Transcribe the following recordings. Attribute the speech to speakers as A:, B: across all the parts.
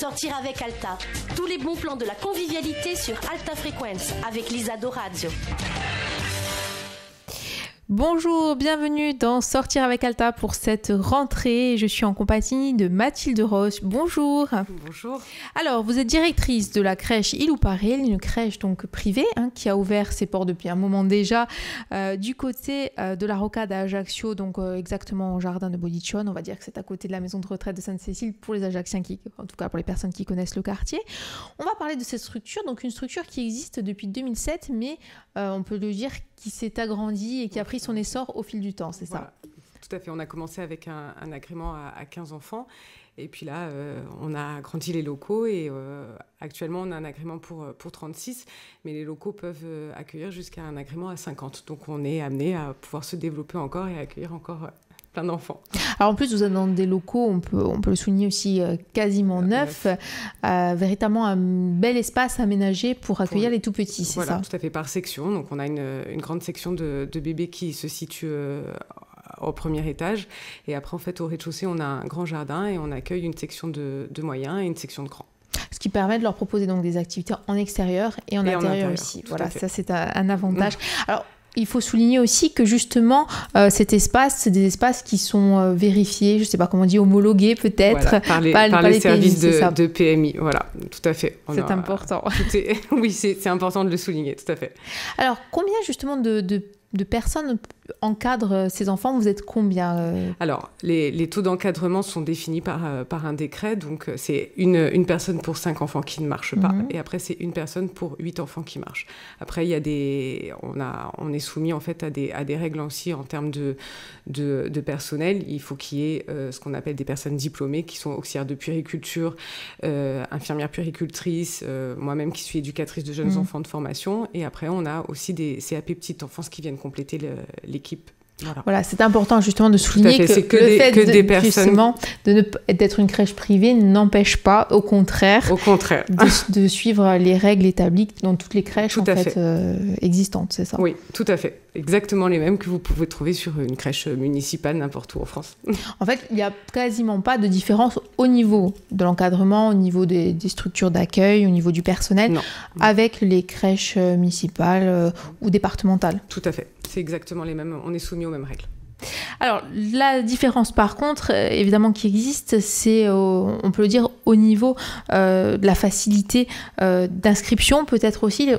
A: Sortir avec Alta. Tous les bons plans de la convivialité sur Alta Frequenza avec Lisa Dorazio.
B: Bonjour, bienvenue dans Sortir avec Alta pour cette rentrée. Je suis en compagnie de Mathilde Roche. Bonjour.
C: Bonjour.
B: Alors, vous êtes directrice de la crèche Ilouparel, une crèche donc privée qui a ouvert ses portes depuis un moment déjà du côté de la Rocade à Ajaccio, donc exactement au jardin de Bodichon. On va dire que c'est à côté de la maison de retraite de Sainte-Cécile pour les Ajacciens, en tout cas pour les personnes qui connaissent le quartier. On va parler de cette structure, donc une structure qui existe depuis 2007, mais on peut le dire qui s'est agrandie et qui a pris son essor au fil du temps, c'est ça?
C: Tout à fait. On a commencé avec un agrément à 15 enfants. Et puis là, on a agrandi les locaux et actuellement, on a un agrément pour 36. Mais les locaux peuvent accueillir jusqu'à un agrément à 50. Donc, on est amené à pouvoir se développer encore et accueillir encore plein d'enfants.
B: Alors en plus, vous êtes dans des locaux, on peut le souligner aussi, quasiment neufs. Véritablement un bel espace aménagé pour accueillir les tout-petits, c'est
C: voilà,
B: ça?
C: Tout à fait, par section. Donc, on a une grande section de bébés qui se situe au premier étage. Et après, en fait, au rez-de-chaussée, on a un grand jardin et on accueille une section de moyens et une section de grands.
B: Ce qui permet de leur proposer donc des activités en extérieur et en intérieur aussi. Voilà, ça c'est un avantage. Alors, il faut souligner aussi que justement, cet espace, c'est des espaces qui sont vérifiés, je ne sais pas comment on dit, homologués peut-être.
C: Voilà, par les services de PMI, voilà, tout à fait.
B: C'est important.
C: Oui, c'est important de le souligner, tout à fait.
B: Alors, combien justement de personnes encadrent ces enfants? Vous êtes combien
C: Alors, les taux d'encadrement sont définis par un décret. Donc, c'est une personne pour 5 enfants qui ne marchent pas. Et après, c'est une personne pour 8 enfants qui marchent. Après, il y a on est soumis en fait à des règles aussi en termes de personnel. Il faut qu'il y ait ce qu'on appelle des personnes diplômées qui sont auxiliaires de puériculture, infirmières puéricultrices, moi-même qui suis éducatrice de jeunes enfants de formation. Et après, on a aussi des CAP petite enfance qui viennent compléter l'équipe.
B: Voilà, c'est important justement de souligner que le fait justement d'être une crèche privée n'empêche pas, au contraire, de suivre les règles établies dans toutes les crèches existantes, c'est ça?
C: Oui, tout à fait. Exactement les mêmes que vous pouvez trouver sur une crèche municipale n'importe où en France.
B: En fait, il n'y a quasiment pas de différence au niveau de l'encadrement, au niveau des structures d'accueil, au niveau du personnel, avec les crèches municipales ou départementales.
C: Tout à fait. C'est exactement les mêmes. On est soumis aux mêmes règles.
B: Alors, la différence, par contre, évidemment, qui existe, c'est, on peut le dire, au niveau de la facilité d'inscription, peut-être aussi,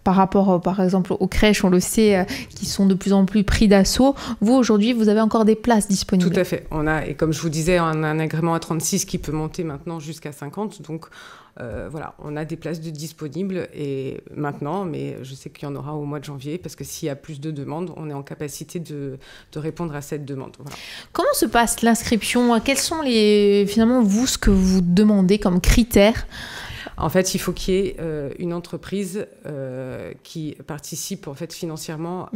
B: par rapport, par exemple, aux crèches, on le sait, qui sont de plus en plus pris d'assaut. Vous, aujourd'hui, vous avez encore des places disponibles.
C: Tout à fait. Et comme je vous disais, on a un agrément à 36 qui peut monter maintenant jusqu'à 50. Donc, voilà, on a des places disponibles et maintenant, mais je sais qu'il y en aura au mois de janvier parce que s'il y a plus de demandes, on est en capacité de répondre à cette demande. Voilà.
B: Comment se passe l'inscription? Quels sont finalement, vous, ce que vous demandez comme critères?
C: En fait, il faut qu'il y ait une entreprise qui participe en fait, financièrement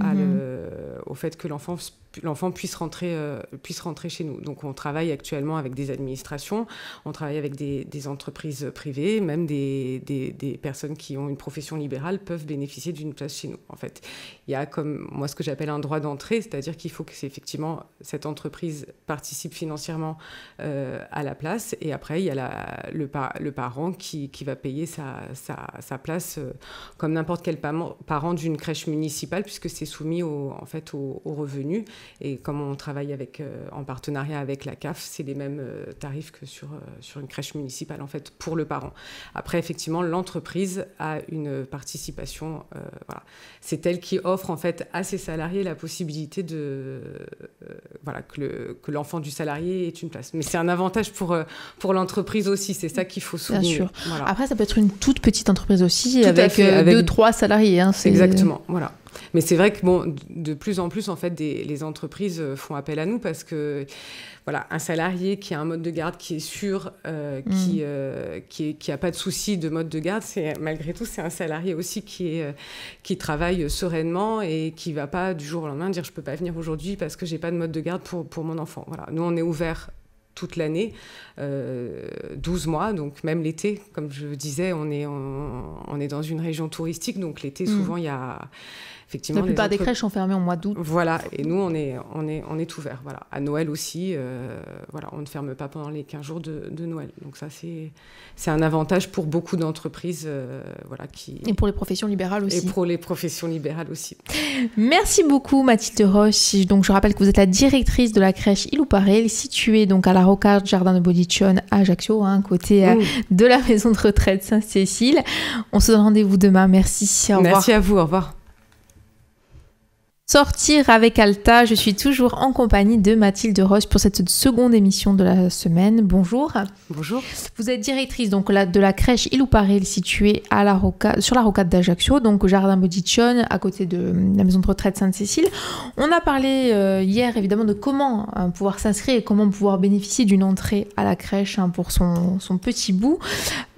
C: au fait que l'enfant puisse rentrer chez nous. Donc, on travaille actuellement avec des administrations, on travaille avec des entreprises privées, même des personnes qui ont une profession libérale peuvent bénéficier d'une place chez nous. En fait, il y a comme moi ce que j'appelle un droit d'entrée, c'est-à-dire qu'il faut que effectivement cette entreprise participe financièrement à la place, et après il y a le parent qui va payer sa place comme n'importe quel parent d'une crèche municipale, puisque c'est soumis aux revenus. Et comme on travaille en partenariat avec la CAF, c'est les mêmes tarifs que sur une crèche municipale, en fait, pour le parent. Après, effectivement, l'entreprise a une participation. Voilà. C'est elle qui offre, en fait, à ses salariés la possibilité que l'enfant du salarié ait une place. Mais c'est un avantage pour l'entreprise aussi. C'est ça qu'il faut souligner.
B: Bien sûr.
C: Voilà.
B: Après, ça peut être une toute petite entreprise aussi, avec 2-3 salariés.
C: Exactement, voilà. Mais c'est vrai que de plus en plus, en fait, les entreprises font appel à nous parce que, voilà, un salarié qui a un mode de garde qui est sûr, qui a pas de souci de mode de garde, malgré tout, c'est un salarié aussi qui travaille sereinement et qui va pas du jour au lendemain dire je peux pas venir aujourd'hui parce que j'ai pas de mode de garde pour mon enfant. Voilà, nous on est ouvert toute l'année, 12 mois, donc même l'été, comme je disais, on est dans une région touristique, donc l'été, souvent, il y a... Effectivement,
B: la plupart des crèches sont fermées au mois d'août.
C: Voilà, et nous, on est ouvert. Voilà. À Noël aussi, voilà, on ne ferme pas pendant les 15 jours de Noël. Donc ça, c'est un avantage pour beaucoup d'entreprises. Voilà,
B: et pour les professions libérales aussi.
C: Et pour les professions libérales aussi.
B: Merci beaucoup Mathilde Roche. Donc, je rappelle que vous êtes la directrice de la crèche Ilouparel, située donc à la Rocade Jardin de Bodichon à Ajaccio, côté de la maison de retraite Sainte-Cécile. On se donne rendez-vous demain. Merci. Au revoir.
C: Merci à vous. Au revoir.
B: Sortir avec Alta, je suis toujours en compagnie de Mathilde Roche pour cette seconde émission de la semaine. Bonjour.
C: Bonjour.
B: Vous êtes directrice donc, de la crèche Ilouparel située sur la rocade d'Ajaccio, donc au Jardin Bodichon, à côté de la maison de retraite Sainte-Cécile. On a parlé hier évidemment de comment pouvoir s'inscrire et comment pouvoir bénéficier d'une entrée à la crèche pour son petit bout.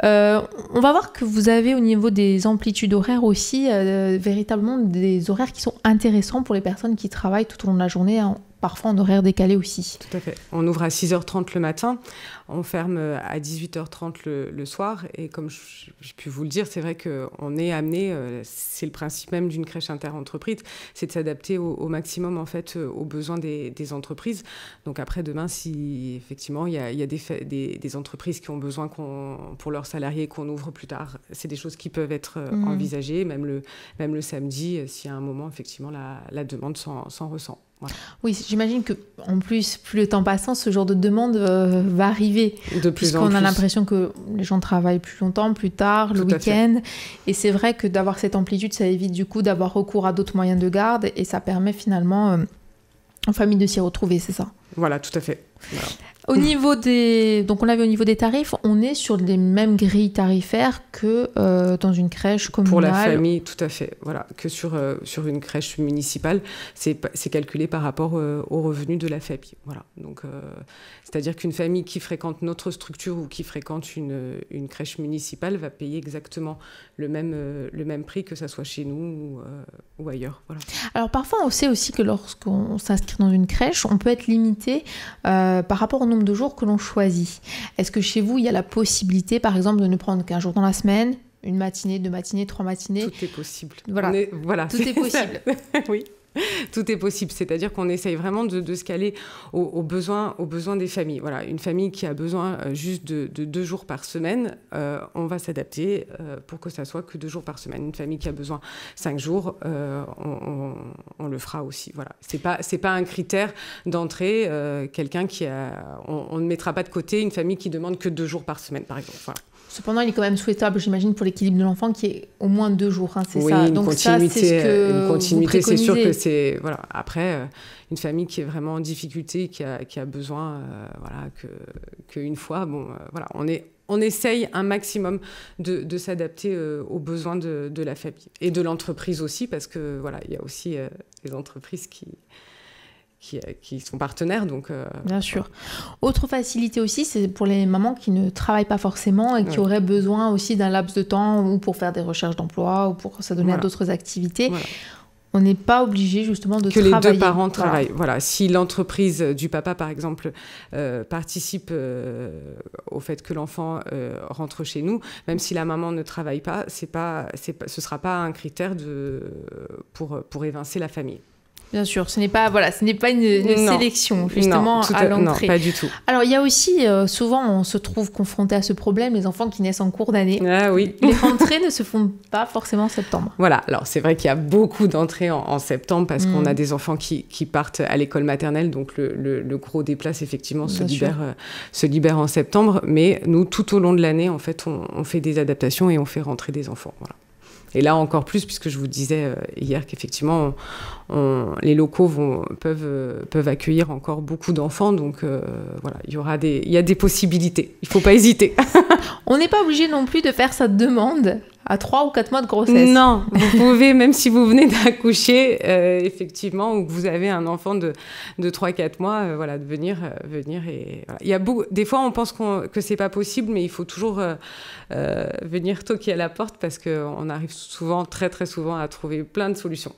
B: On va voir que vous avez au niveau des amplitudes horaires aussi véritablement des horaires qui sont intéressants pour les personnes qui travaillent tout au long de la journée, parfois en horaire décalé aussi.
C: Tout à fait. On ouvre à 6h30 le matin, on ferme à 18h30 le soir. Et comme j'ai pu vous le dire, c'est vrai qu'on est amené, c'est le principe même d'une crèche interentreprise, c'est de s'adapter au maximum en fait, aux besoins des entreprises. Donc après, demain, si effectivement il y a des entreprises qui ont besoin pour leurs salariés qu'on ouvre plus tard, c'est des choses qui peuvent être envisagées, même le samedi, s'il y a un moment, effectivement, la demande s'en ressent. Voilà.
B: Oui, j'imagine qu'en plus, plus le temps passant, ce genre de demande va arriver.
C: De plus en plus.
B: Puisqu'on a l'impression que les gens travaillent plus longtemps, plus tard, le week-end. Et c'est vrai que d'avoir cette amplitude, ça évite du coup d'avoir recours à d'autres moyens de garde. Et ça permet finalement aux familles de s'y retrouver, c'est ça?
C: Voilà, tout à fait. Voilà.
B: Donc on l'a vu au niveau des tarifs, on est sur les mêmes grilles tarifaires que dans une crèche communale.
C: Pour la famille, tout à fait. Voilà, que sur une crèche municipale, c'est calculé par rapport aux revenus de la famille. Voilà. Donc, c'est-à-dire qu'une famille qui fréquente notre structure ou qui fréquente une crèche municipale va payer exactement le même prix, que ça soit chez nous ou ailleurs. Voilà.
B: Alors parfois, on sait aussi que lorsqu'on s'inscrit dans une crèche, on peut être limité par rapport au nombre de jours que l'on choisit. Est-ce que chez vous, il y a la possibilité, par exemple, de ne prendre qu'un jour dans la semaine, une matinée, 2 matinées, 3 matinées?
C: Tout est possible.
B: Voilà, tout est possible.
C: Oui. Tout est possible, c'est-à-dire qu'on essaye vraiment de se caler aux besoins des familles. Voilà, une famille qui a besoin juste de 2 jours par semaine, on va s'adapter pour que ça soit que 2 jours par semaine. Une famille qui a besoin 5 jours, on le fera aussi. Voilà, c'est pas un critère d'entrée. Quelqu'un on ne mettra pas de côté une famille qui demande que 2 jours par semaine, par exemple. Voilà.
B: Cependant, il est quand même souhaitable, j'imagine, pour l'équilibre de l'enfant, qu'il y ait au moins 2 jours, c'est
C: oui,
B: ça. Donc ça, c'est ce que
C: une continuité, c'est sûr que c'est... Voilà. Après, une famille qui est vraiment en difficulté, qui a besoin, voilà, qu'une fois, voilà, on essaye un maximum de s'adapter aux besoins de la famille. Et de l'entreprise aussi, parce que, voilà, il y a aussi des entreprises qui sont partenaires. Donc,
B: bien sûr. Autre facilité aussi, c'est pour les mamans qui ne travaillent pas forcément et qui auraient besoin aussi d'un laps de temps ou pour faire des recherches d'emploi ou pour s'adonner à d'autres activités. Voilà. On n'est pas obligé justement de travailler.
C: Que les 2 parents travaillent. Voilà. Si l'entreprise du papa, par exemple, participe au fait que l'enfant rentre chez nous, même si la maman ne travaille pas, ce ne sera pas un critère pour évincer la famille.
B: Bien sûr, ce n'est pas une sélection justement à l'entrée.
C: Non, pas du tout.
B: Alors il y a aussi souvent on se trouve confronté à ce problème, les enfants qui naissent en cours d'année.
C: Ah oui.
B: Les rentrées ne se font pas forcément en septembre.
C: Voilà. Alors c'est vrai qu'il y a beaucoup d'entrées en septembre parce qu'on a des enfants qui partent à l'école maternelle, donc le gros des places effectivement se libère en septembre. Mais nous, tout au long de l'année, en fait, on fait des adaptations et on fait rentrer des enfants. Voilà. Et là encore plus, puisque je vous disais hier qu'effectivement, les locaux peuvent accueillir encore beaucoup d'enfants. Donc voilà, il y a des possibilités. Il ne faut pas hésiter.
B: On n'est pas obligé non plus de faire sa demande à 3 ou 4 mois de grossesse.
C: Non, vous pouvez, même si vous venez d'accoucher, effectivement, ou que vous avez un enfant de 3-4 mois, voilà, de venir et... Voilà. Il y a des fois, on pense que c'est pas possible, mais il faut toujours venir toquer à la porte parce qu'on arrive souvent, très très souvent, à trouver plein de solutions.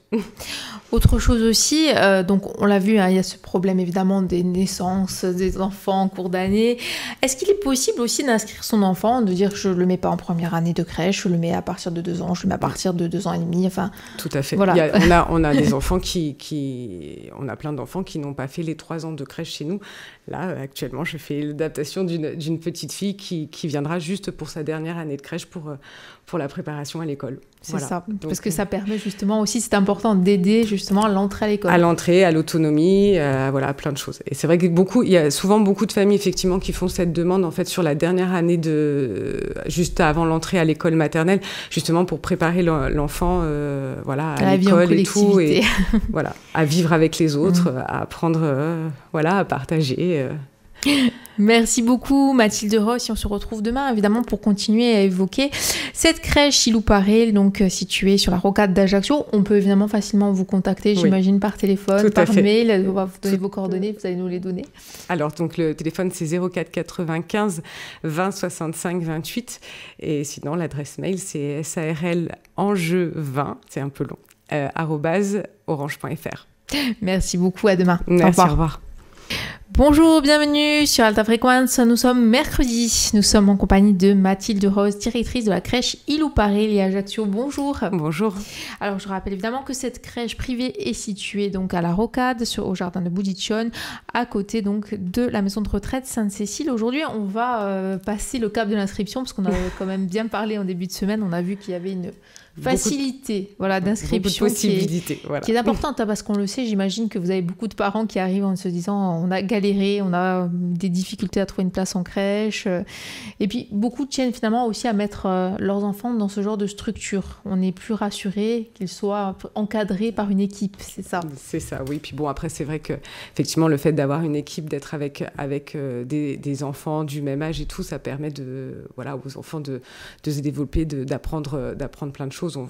B: Autre chose aussi, donc on l'a vu, hein, il y a ce problème évidemment des naissances des enfants en cours d'année. Est-ce qu'il est possible aussi d'inscrire son enfant, de dire je le mets pas en première année de crèche, je le mets à partir de 2 ans, je le mets à partir de 2 ans et demi, enfin...
C: Tout à fait.
B: Voilà.
C: On a des enfants on a plein d'enfants qui n'ont pas fait les 3 ans de crèche chez nous. Là, actuellement, je fais l'adaptation d'une petite fille qui viendra juste pour sa dernière année de crèche pour la préparation à l'école.
B: C'est ça, parce que ça permet justement aussi, c'est important d'aider justement à l'entrée à l'école.
C: À l'entrée, à l'autonomie, voilà, à plein de choses. Et c'est vrai qu'il y a souvent beaucoup de familles effectivement qui font cette demande en fait sur la dernière année juste avant l'entrée à l'école maternelle, justement pour préparer l'enfant, voilà, à l'école et tout, et voilà, à vivre avec les autres, à apprendre, voilà, à partager.
B: Merci beaucoup Mathilde Ross, et on se retrouve demain évidemment pour continuer à évoquer cette crèche Ilouparel, donc située sur la rocade d'Ajaccio. On peut évidemment facilement vous contacter, j'imagine, par téléphone, par mail. On va vous donner vos coordonnées, vous allez nous les donner.
C: Alors donc le téléphone c'est 04 95 20 65 28 et sinon l'adresse mail c'est sarlenjeu20, c'est un peu long, @orange.fr.
B: Merci beaucoup, à demain.
C: Merci, au revoir.
B: Bonjour, bienvenue sur Alta Frequenz. Nous sommes mercredi. Nous sommes en compagnie de Mathilde Rose, directrice de la crèche Ilouparel et Ajaccio. Bonjour.
C: Bonjour.
B: Alors, je rappelle évidemment que cette crèche privée est située donc à la Rocade, au jardin de Boudiccione, à côté donc de la maison de retraite Sainte-Cécile. Aujourd'hui, on va passer le cap de l'inscription parce qu'on a quand même bien parlé en début de semaine. On a vu qu'il y avait une facilité d'inscription qui est importante, hein, parce qu'on le sait, j'imagine que vous avez beaucoup de parents qui arrivent en se disant on a galéré, on a des difficultés à trouver une place en crèche, et puis beaucoup tiennent finalement aussi à mettre leurs enfants dans ce genre de structure. On est plus rassuré qu'ils soient encadrés par une équipe, c'est ça.
C: C'est ça, oui. Puis bon, après c'est vrai que effectivement le fait d'avoir une équipe, d'être avec des enfants du même âge et tout, ça permet aux enfants de se développer, d'apprendre plein de choses. On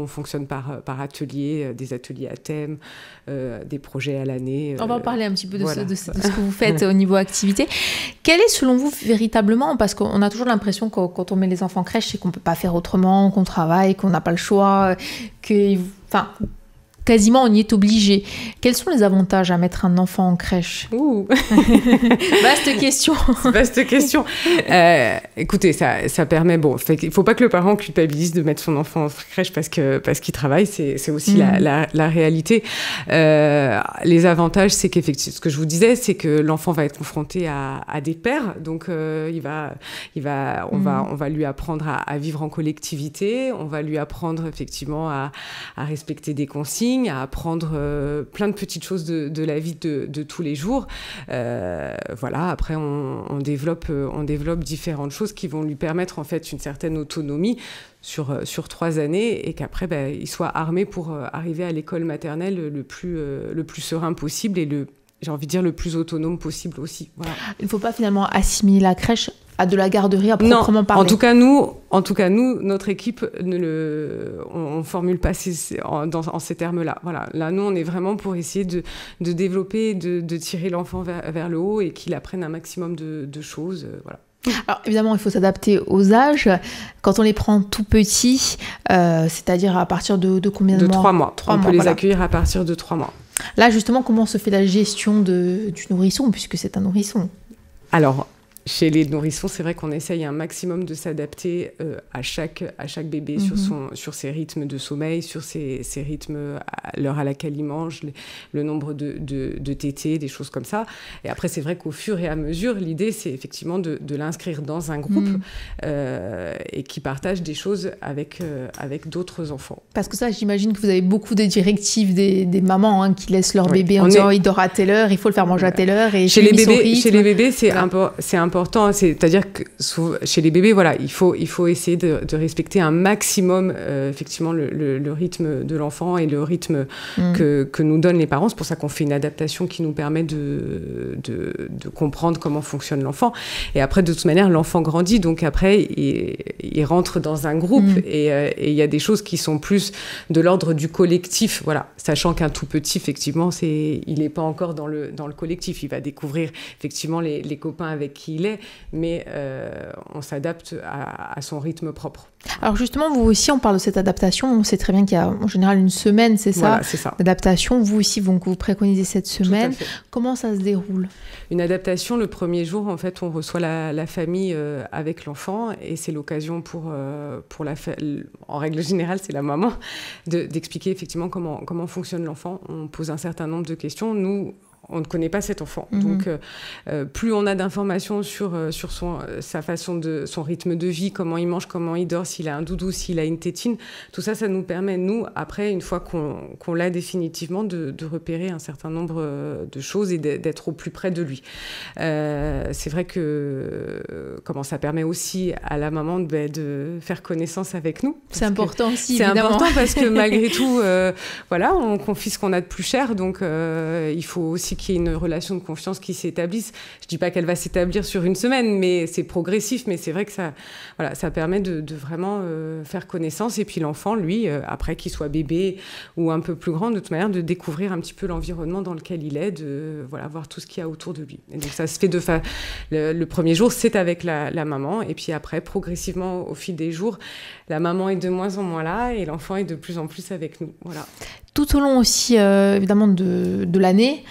C: fonctionne par ateliers, des ateliers à thème, des projets à l'année.
B: On va en parler un petit peu de ce que vous faites au niveau activité. Quel est selon vous véritablement, parce qu'on a toujours l'impression que quand on met les enfants en crèche, c'est qu'on ne peut pas faire autrement, qu'on travaille, qu'on n'a pas le choix, quasiment on y est obligé. Quels sont les avantages à mettre un enfant en crèche ? Vaste question.
C: Vaste question. Écoutez, ça permet... Bon, il ne faut pas que le parent culpabilise de mettre son enfant en crèche parce qu'il travaille. C'est aussi la réalité. Les avantages, c'est qu'effectivement, ce que je vous disais, c'est que l'enfant va être confronté à des pairs. Donc, on va lui apprendre à vivre en collectivité. On va lui apprendre effectivement à respecter des consignes, à apprendre plein de petites choses de la vie de tous les jours. Après, on développe différentes choses qui vont lui permettre en fait une certaine autonomie sur 3 années et qu'après, il soit armé pour arriver à l'école maternelle le plus serein possible et j'ai envie de dire le plus autonome possible aussi. Voilà.
B: Il ne faut pas finalement assimiler la crèche à de la garderie à proprement parler.
C: En tout cas, nous, notre équipe, on formule pas en ces termes-là. Voilà. Là, nous, on est vraiment pour essayer de développer, de tirer l'enfant vers le haut et qu'il apprenne un maximum de choses. Voilà.
B: Alors évidemment, il faut s'adapter aux âges. Quand on les prend tout petits, c'est-à-dire à partir de combien de mois ?
C: 3 mois. On peut les accueillir à partir de 3 mois.
B: Là, justement, comment se fait la gestion du nourrisson, puisque c'est un nourrisson ?
C: Alors, chez les nourrissons, c'est vrai qu'on essaye un maximum de s'adapter à chaque bébé sur ses rythmes de sommeil, sur ses rythmes, l'heure à laquelle il mange, le nombre de tétés, des choses comme ça. Et après, c'est vrai qu'au fur et à mesure, l'idée, c'est effectivement de l'inscrire dans un groupe et qui partage des choses avec d'autres enfants.
B: Parce que ça, j'imagine que vous avez beaucoup de directives des mamans qui laissent leur bébé en disant il dort à telle heure, il faut le faire manger à telle heure. Et
C: chez les bébés, c'est important important, c'est-à-dire que chez les bébés, voilà, il faut essayer de respecter un maximum effectivement le rythme de l'enfant et le rythme que nous donnent les parents. C'est pour ça qu'on fait une adaptation qui nous permet de comprendre comment fonctionne l'enfant. Et après, de toute manière, l'enfant grandit, donc après, il rentre dans un groupe et il y a des choses qui sont plus de l'ordre du collectif, voilà, sachant qu'un tout petit, effectivement, il n'est pas encore dans le collectif. Il va découvrir effectivement les copains avec qui il est, mais on s'adapte à son rythme propre.
B: Alors justement, vous aussi, on parle de cette adaptation. On sait très bien qu'il y a en général une semaine, c'est ça,
C: voilà, c'est ça.
B: D'adaptation. Vous aussi, donc, vous préconisez cette semaine. Comment ça se déroule?
C: Une adaptation, le premier jour, en fait, on reçoit la famille avec l'enfant et c'est l'occasion pour en règle générale, c'est la maman, d'expliquer effectivement comment fonctionne l'enfant. On pose un certain nombre de questions. Nous, on ne connaît pas cet enfant. Donc, plus on a d'informations sur sa façon son rythme de vie, comment il mange, comment il dort, s'il a un doudou, s'il a une tétine, tout ça, ça nous permet, nous, après, une fois qu'on l'a définitivement, de repérer un certain nombre de choses et d'être au plus près de lui. C'est vrai que ça permet aussi à la maman de faire connaissance avec nous.
B: C'est important aussi,
C: c'est
B: évidemment.
C: important parce que malgré tout, voilà, on confie ce qu'on a de plus cher, donc il faut aussi qu'il y ait une relation de confiance qui s'établisse. Je ne dis pas qu'elle va s'établir sur une semaine, mais c'est progressif. Mais c'est vrai que ça permet de vraiment faire connaissance. Et puis l'enfant, lui, après qu'il soit bébé ou un peu plus grand, de toute manière, de découvrir un petit peu l'environnement dans lequel il est, de voir tout ce qu'il y a autour de lui. Et donc ça se fait le premier jour, c'est avec la maman. Et puis après, progressivement, au fil des jours, la maman est de moins en moins là et l'enfant est de plus en plus avec nous. Voilà.
B: Tout au long aussi, évidemment, de l'année,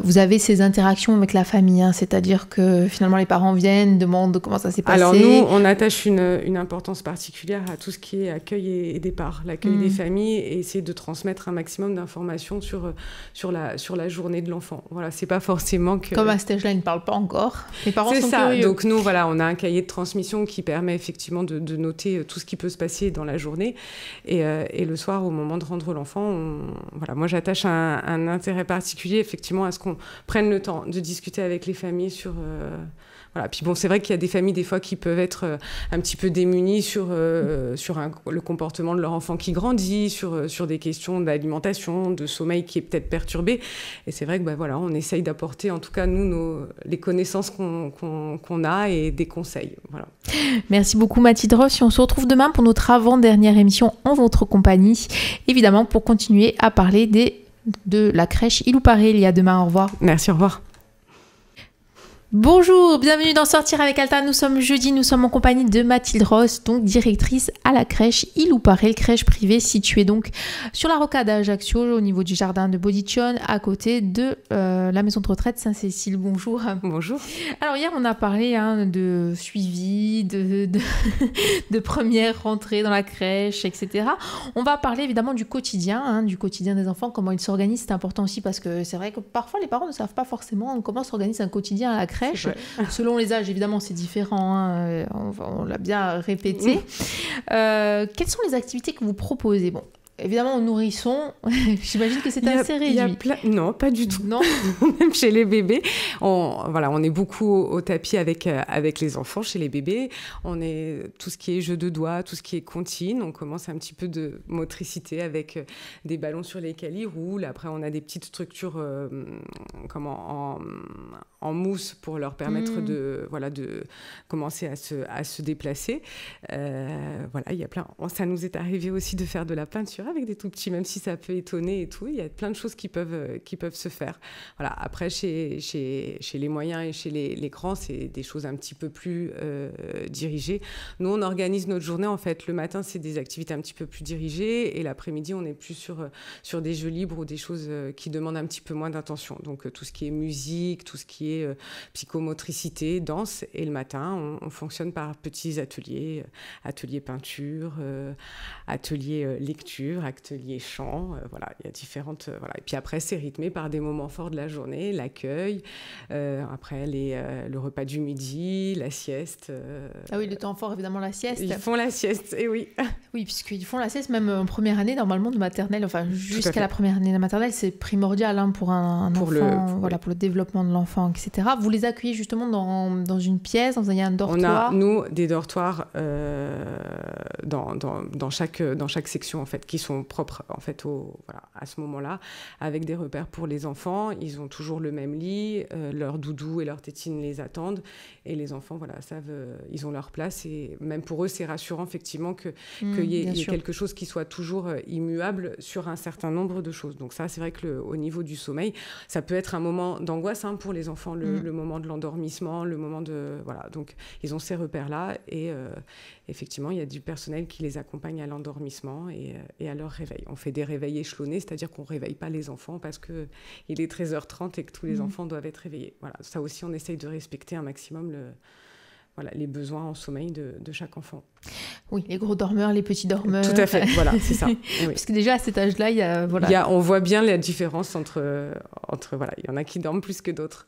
B: vous avez ces interactions avec la famille, hein, c'est-à-dire que finalement les parents viennent, demandent comment ça s'est passé.
C: Alors nous, on attache une importance particulière à tout ce qui est accueil et départ, l'accueil des familles et essayer de transmettre un maximum d'informations sur la journée de l'enfant. Voilà, c'est pas forcément que...
B: Comme à cet âge-là, ils ne parlent pas encore. Les parents sont
C: ça.
B: curieux.
C: Donc nous, voilà, on a un cahier de transmission qui permet effectivement de noter tout ce qui peut se passer dans la journée et le soir, au moment de rendre l'enfant, voilà, moi j'attache un intérêt particulier effectivement à ce qu'on prenne le temps de discuter avec les familles sur voilà. Puis bon, c'est vrai qu'il y a des familles des fois qui peuvent être un petit peu démunies sur le comportement de leur enfant qui grandit, sur des questions d'alimentation, de sommeil qui est peut-être perturbé. Et c'est vrai que voilà, on essaye d'apporter en tout cas nous les connaissances qu'on a et des conseils. Voilà.
B: Merci beaucoup Mathilde Ross. On se retrouve demain pour notre avant-dernière émission en votre compagnie, évidemment pour continuer à parler de la crèche Ilouparé. À demain, au revoir.
C: Merci, au revoir.
B: Bonjour, bienvenue dans Sortir avec Alta. Nous sommes jeudi, nous sommes en compagnie de Mathilde Ross, donc directrice à la crèche Ilouparé, crèche privée située donc sur la rocade à Ajaccio, au niveau du jardin de Bodichon, à côté de la maison de retraite Saint-Cécile. Bonjour.
C: Bonjour.
B: Alors hier, on a parlé de suivi, de première rentrée dans la crèche, etc. On va parler évidemment du quotidien des enfants, comment ils s'organisent. C'est important aussi parce que c'est vrai que parfois les parents ne savent pas forcément comment s'organise un quotidien à la crèche. Selon les âges, évidemment, c'est différent. Hein. On l'a bien répété. Quelles sont les activités que vous proposez? Bon, évidemment, aux nourrissons, j'imagine que c'est assez réduit.
C: Non, pas du tout.
B: Non.
C: Même chez les bébés, on est beaucoup au tapis avec les enfants chez les bébés. On est tout ce qui est jeu de doigts, tout ce qui est comptine. On commence un petit peu de motricité avec des ballons sur lesquels ils roulent. Après, on a des petites structures en mousse pour leur permettre de commencer à se déplacer. Il y a plein. Ça nous est arrivé aussi de faire de la peinture avec des tout petits, même si ça peut étonner et tout. Il y a plein de choses qui peuvent se faire. Voilà. Après, chez les moyens et chez les grands, c'est des choses un petit peu plus dirigées. Nous, on organise notre journée. En fait, le matin, c'est des activités un petit peu plus dirigées et l'après-midi, on est plus sur des jeux libres ou des choses qui demandent un petit peu moins d'intention. Donc, tout ce qui est musique, tout ce qui est psychomotricité, danse. Et le matin, on fonctionne par petits ateliers peinture, ateliers lecture, lecture, atelier chant, voilà, il y a différentes... voilà. Et puis après, c'est rythmé par des moments forts de la journée, l'accueil, après le repas du midi, la sieste.
B: Ah oui, le temps fort, évidemment, la sieste.
C: Ils font la sieste, et oui.
B: Oui, puisqu'ils font la sieste même en première année, normalement, de maternelle, enfin, jusqu'à la première année de maternelle, c'est primordial hein, pour un enfant, voilà, pour le développement de l'enfant, etc. Vous les accueillez justement dans une pièce, il y a un dortoir?
C: On a, nous, des dortoirs dans chaque section, en fait, qui sont propres, en fait, voilà, à ce moment-là, avec des repères pour les enfants. Ils ont toujours le même lit, leur doudou et leur tétine les attendent, et les enfants, voilà, savent, ils ont leur place, et même pour eux, c'est rassurant, effectivement, qu'il y ait quelque chose qui soit toujours immuable sur un certain nombre de choses. Donc ça, c'est vrai qu'au niveau du sommeil, ça peut être un moment d'angoisse hein, pour les enfants, le moment de l'endormissement, le moment de... Voilà, donc ils ont ces repères-là, et effectivement, il y a du personnel qui les accompagne à l'endormissement et à leur réveil. On fait des réveils échelonnés, c'est-à-dire qu'on ne réveille pas les enfants parce qu'il est 13h30 et que tous les enfants doivent être réveillés. Voilà, ça aussi, on essaye de respecter un maximum les besoins en sommeil de chaque enfant.
B: Oui, les gros dormeurs, les petits dormeurs.
C: Tout à fait, voilà, c'est ça. Oui.
B: Parce que déjà, à cet âge-là, il y a...
C: on voit bien la différence entre voilà, il y en a qui dorment plus que d'autres.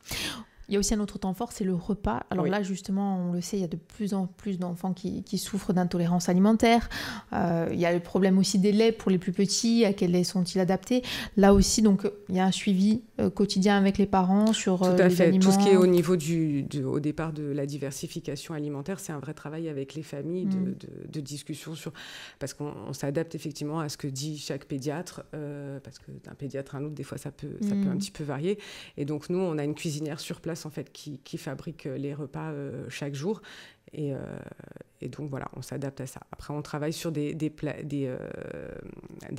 B: Il y a aussi un autre temps fort, c'est le repas. Alors là, justement, on le sait, il y a de plus en plus d'enfants qui souffrent d'intolérance alimentaire. Il y a le problème aussi des laits pour les plus petits, à quels laits sont-ils adaptés. Là aussi, donc, il y a un suivi quotidien avec les parents sur
C: Tout à
B: les
C: fait.
B: aliments.
C: Tout ce qui est au niveau au départ de la diversification alimentaire, c'est un vrai travail avec les familles de discussion parce qu'on s'adapte effectivement à ce que dit chaque pédiatre, parce que d'un pédiatre à un autre, des fois, ça peut un petit peu varier. Et donc, nous, on a une cuisinière sur place en fait, qui fabrique les repas chaque jour. Et donc, voilà, on s'adapte à ça. Après, on travaille sur des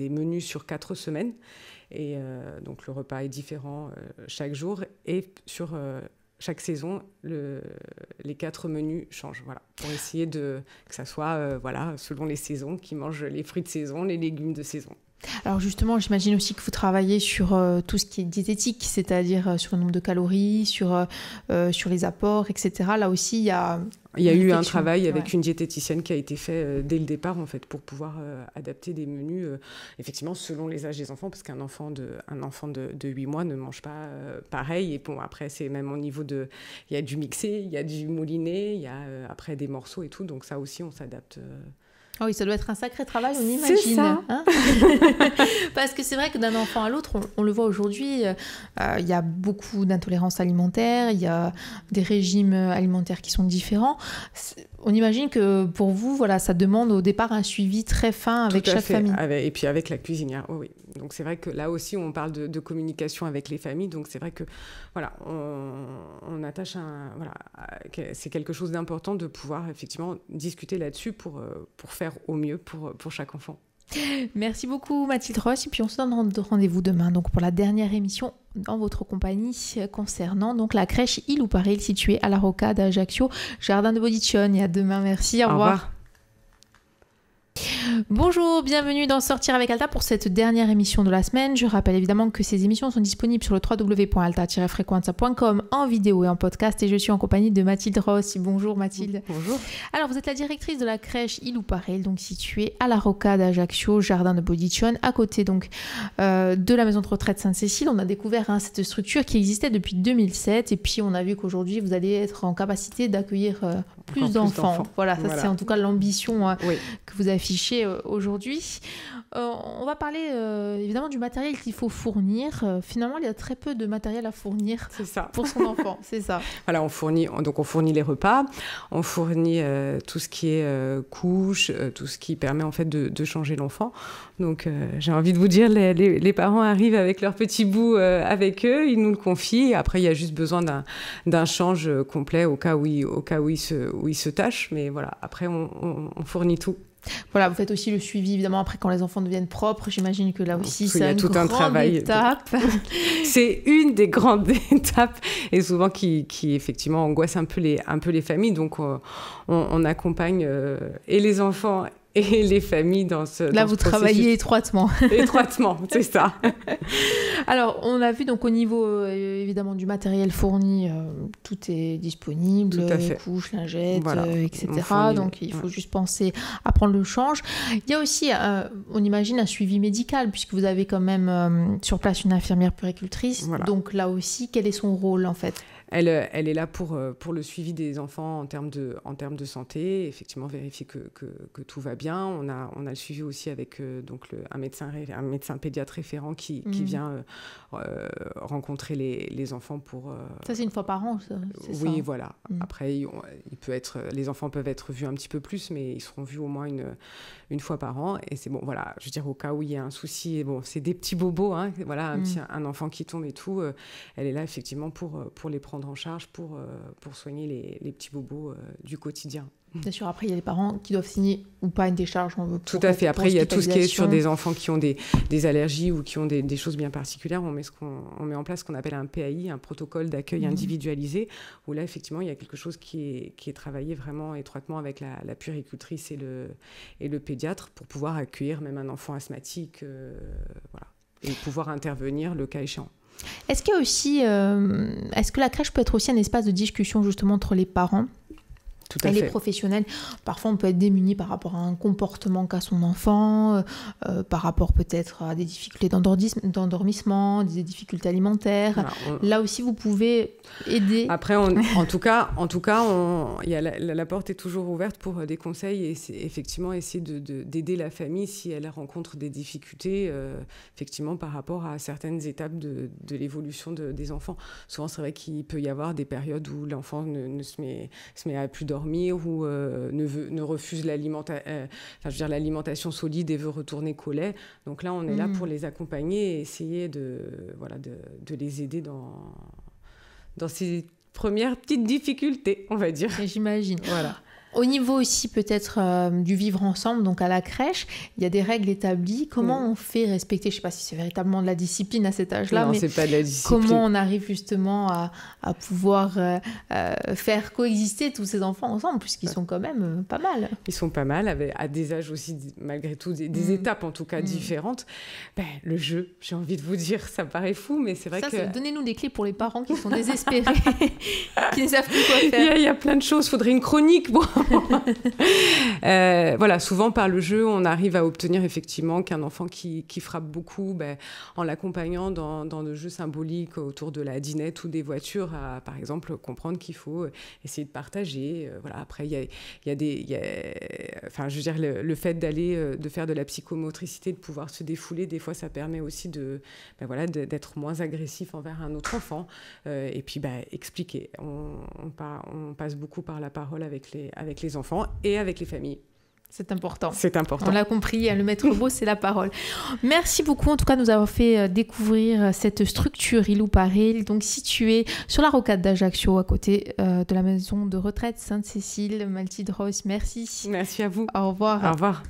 C: menus sur 4 semaines. Et donc, le repas est différent chaque jour. Et sur chaque saison, les 4 menus changent. Voilà, pour essayer que ça soit selon les saisons, qui mangent les fruits de saison, les légumes de saison.
B: Alors justement, j'imagine aussi que vous travaillez sur tout ce qui est diététique, c'est-à-dire sur le nombre de calories, sur les apports, etc. Là aussi, il y a
C: eu un travail avec une diététicienne qui a été fait dès le départ, en fait, pour pouvoir adapter des menus, effectivement, selon les âges des enfants, parce qu'un enfant de 8 mois ne mange pas pareil. Et bon, après, c'est même au niveau de... Il y a du mixé, il y a du mouliné, il y a après des morceaux et tout. Donc ça aussi, on s'adapte...
B: Ah oui, ça doit être un sacré travail, on imagine.
C: C'est ça.
B: Hein parce que c'est vrai que d'un enfant à l'autre, on le voit aujourd'hui, il y a beaucoup d'intolérance alimentaire, il y a des régimes alimentaires qui sont différents. On imagine que pour vous, voilà, ça demande au départ un suivi très fin avec chaque famille.
C: Et puis avec la cuisinière, oui. Donc c'est vrai que là aussi, on parle de communication avec les familles. Donc c'est vrai que voilà, on attache c'est quelque chose d'important de pouvoir effectivement discuter là-dessus pour faire au mieux pour chaque enfant.
B: Merci beaucoup Mathilde Ross, et puis on se donne rendez-vous demain donc pour la dernière émission dans votre compagnie concernant donc la crèche Ilouparil située à la Rocade à Ajaccio, jardin de Bodichon. Et à demain, merci, au revoir. Bonjour, bienvenue dans Sortir avec Alta pour cette dernière émission de la semaine. Je rappelle évidemment que ces émissions sont disponibles sur le www.alta-frequenza.com en vidéo et en podcast, et je suis en compagnie de Mathilde Ross. Bonjour Mathilde.
C: Bonjour.
B: Alors vous êtes la directrice de la crèche Ilouparil, donc située à la Rocade à Ajaccio, jardin de Bodichon, à côté donc de la maison de retraite Sainte-Cécile. On a découvert cette structure qui existait depuis 2007, et puis on a vu qu'aujourd'hui vous allez être en capacité d'accueillir plus d'enfants. Voilà, ça c'est en tout cas l'ambition que vous affichez aujourd'hui. On va parler évidemment du matériel qu'il faut fournir. Finalement, il y a très peu de matériel à fournir pour son enfant, c'est ça.
C: Voilà, on fournit les repas, on fournit tout ce qui est couches, tout ce qui permet en fait de changer l'enfant. Donc j'ai envie de vous dire, les parents arrivent avec leur petit bout avec eux, ils nous le confient. Après, il y a juste besoin d'un change complet au cas où il se tâche. Mais voilà, après on fournit tout.
B: Voilà, vous faites aussi le suivi, évidemment, après quand les enfants deviennent propres. J'imagine que là aussi, c'est une grande étape.
C: C'est une des grandes étapes, et souvent qui effectivement angoisse un peu les familles. Donc, on accompagne et les enfants et les familles dans ce
B: Là,
C: dans
B: vous
C: ce
B: travaillez étroitement.
C: Étroitement, c'est ça.
B: Alors, on a vu donc au niveau évidemment du matériel fourni, tout est disponible,
C: Tout à fait.
B: Couches, lingettes,
C: Voilà.
B: etc. Donc, il faut
C: ouais.
B: juste penser à prendre le change. Il y a aussi, on imagine, un suivi médical, puisque vous avez quand même sur place une infirmière puéricultrice.
C: Voilà.
B: Donc là aussi, quel est son rôle en fait ?
C: Elle est là pour le suivi des enfants en termes de santé, effectivement vérifier que tout va bien. On a le suivi aussi avec donc un médecin pédiatre référent qui vient rencontrer les enfants pour...
B: Ça, c'est une fois par an, ça, c'est
C: oui,
B: ça.
C: voilà. Après, les enfants peuvent être vus un petit peu plus, mais ils seront vus au moins une fois par an. Et c'est bon, voilà, je veux dire, au cas où il y a un souci, et bon, c'est des petits bobos, hein, voilà, un enfant qui tombe et tout, elle est là effectivement pour les prendre en charge, pour soigner les petits bobos du quotidien.
B: Bien sûr, après, il y a les parents qui doivent signer ou pas une décharge.
C: Tout à fait. Après, il y a tout ce qui est sur des enfants qui ont des allergies ou qui ont des choses bien particulières. On met en place ce qu'on appelle un PAI, un protocole d'accueil individualisé, où là, effectivement, il y a quelque chose qui est travaillé vraiment étroitement avec la puéricultrice et le pédiatre pour pouvoir accueillir même un enfant asthmatique, voilà, et pouvoir intervenir le cas échéant.
B: Est-ce qu'il y a aussi, est-ce que la crèche peut être aussi un espace de discussion justement entre les parents et les professionnels? Parfois, on peut être démuni par rapport à un comportement qu'a son enfant, par rapport peut-être à des difficultés d'endormissement, des difficultés alimentaires. Voilà, là aussi, vous pouvez aider.
C: Après, en tout cas, la porte est toujours ouverte pour des conseils et c'est effectivement essayer d'aider la famille si elle rencontre des difficultés, effectivement, par rapport à certaines étapes de l'évolution des enfants. Souvent, c'est vrai qu'il peut y avoir des périodes où l'enfant ne se met à plus dormir ou ne refuse l'alimentation solide et veut retourner qu'au lait. Donc là, on est là pour les accompagner et essayer de les aider dans ces premières petites difficultés, on va dire.
B: J'imagine.
C: Voilà.
B: Au niveau aussi peut-être du vivre ensemble, donc à la crèche, il y a des règles établies. Comment on fait respecter, je ne sais pas si c'est véritablement de la discipline à cet âge-là, mais
C: c'est pas de la discipline.
B: Comment on arrive justement à pouvoir faire coexister tous ces enfants ensemble, puisqu'ils sont quand même pas mal.
C: Ils sont pas mal, à des âges aussi, malgré tout, des étapes en tout cas différentes. Le jeu, j'ai envie de vous dire, ça paraît fou, mais c'est vrai que...
B: Donnez-nous des clés pour les parents qui sont désespérés, qui ne savent plus quoi faire.
C: Il y a plein de choses, il faudrait une chronique. Bon. Voilà, souvent par le jeu, on arrive à obtenir effectivement qu'un enfant qui frappe beaucoup, en l'accompagnant dans de jeux symboliques autour de la dinette ou des voitures, à, par exemple, comprendre qu'il faut essayer de partager. Voilà. Après, je veux dire, le fait de faire de la psychomotricité, de pouvoir se défouler, des fois, ça permet aussi d'être moins agressif envers un autre enfant. Et puis, expliquer. On passe beaucoup par la parole avec les enfants et avec les familles.
B: C'est important.
C: C'est important.
B: On l'a compris, le maître mot, c'est la parole. Merci beaucoup, en tout cas, de nous avoir fait découvrir cette structure Ilouparil, donc située sur la rocade d'Ajaccio, à côté de la maison de retraite Sainte-Cécile, Maltide Rose. Merci.
C: Merci à vous.
B: Au revoir.
C: Au revoir.